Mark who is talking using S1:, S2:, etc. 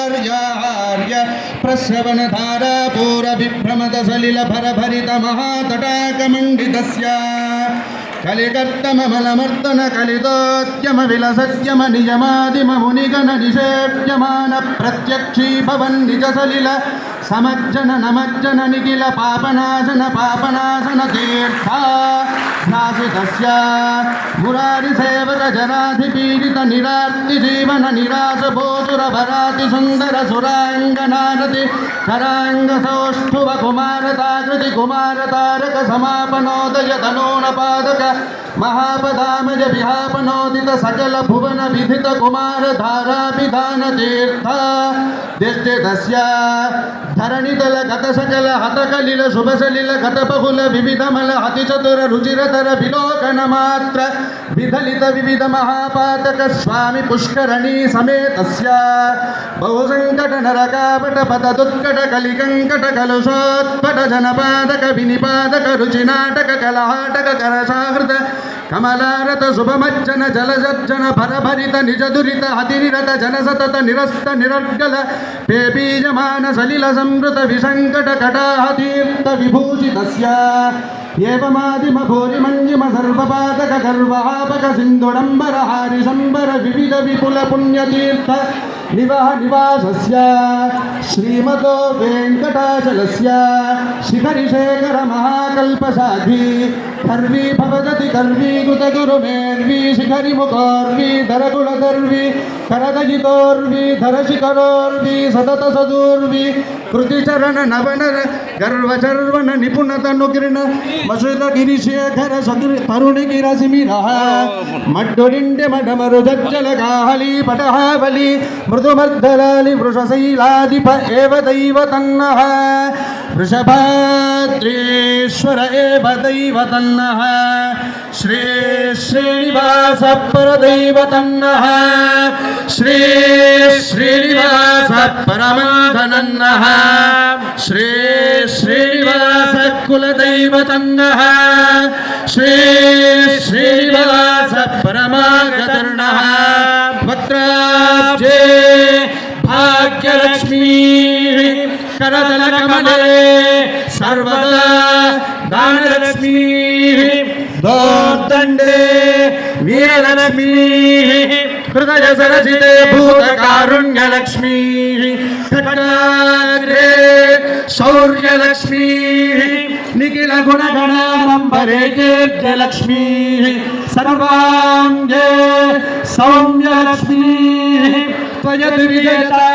S1: आर्याहार्य प्रस्रवणधारा पूरविभ्रमदसलिलभरभरितमहातटाकमण्डितस्य कलिकर्तममलमर्दन कलितोद्यमविलसद्यम नियमादिममुनिगणनिषेव्यमान प्रत्यक्षी भवन् निजसलिल समज्जन नमज्जन निखिल पापनाशन पापनाशन तीर्था नासितस्य मुरारिसेवक जनाधिपीडित निरार्ति जीवन निराश भोसुर भराति सुन्दर सुराङ्गनारति कराङ्ग सौष्ठुव कुमारताकृति कुमारतारक समापनोदय धनोनपादक महापदामज विहापनोदित सकल भुवन विधित कुमार धाराभिधान तीर्थ दिष्टितस्य धरणितल गत सकल हतकलिल शुभसलिल गत बहुल विविधमल अतिचतुर रुचिरतर विलोकन मात्र विधलित विविध महापातक स्वामी पुष्करणी समेतस्य बहुसंकट नरकापट पद दुत्कट कलिकंकट कलुषोत्पट जनपादक विनिपादक रुचिनाटक कलहाटक करसाहृत कमलारत शुभमज्जन जलजज्जन भरभरित निज दुरित हतिनिरत जनसतत निरस्त निरर्गल पेपीयमान सलिल संवृत विसंकट कटाह तीर्थ विभूषितस्य एवमादिम भूरि मंजिम सर्वपादक गर्वापक सिंधुडंबर हारिशंबर विविध विपुल पुण्यतीर्थ निवह निवासस्य श्रीमतो वेंकटाचलस्य शिखरिशेखर महाकल्पसाधि कर्वी भवदति कर्वी गुतगुरुमेर्वी शिखरि मुखोर्वी धरकुलधर्वी करदयितोर्वी धरशिखरोर्वी सतत सदूर्वी कृतिचरण नवनर गर्वचर्वन निपुणतनुकिरण मसुद गिरिशेखर सदुर तरुणिगिरसिमिरः मड्डुरिण्ड्य मडमरुजज्जल गाहली पटहावली मृदुमर्दलाली वृषशैलाधिप एव दैव तन्नः वृषभाद्रीश्वर एव दैव तन्नः श्री श्रीनिवास परदैव तन्नः श्री श्रीनिवास परमाधनन्नः श्री श्रीनिवास कुलदैव तन्नः श्री श्रीनिवास परमागतर्णः वक्त्राब्जे भाग्यलक्ष्मी करतलकमले सर्वदा दानलक्ष्मी दोर्दण्डे वीरलक्ष्मी हृदय सरसिते भूतकारुण्यलक्ष्मी कटाग्रे शौर्यलक्ष्मी निखिल गुणगणाडम्बरे कीर्त्यलक्ष्मी सर्वाङ्गे सौम्यलक्ष्मी त्वयद्विजयता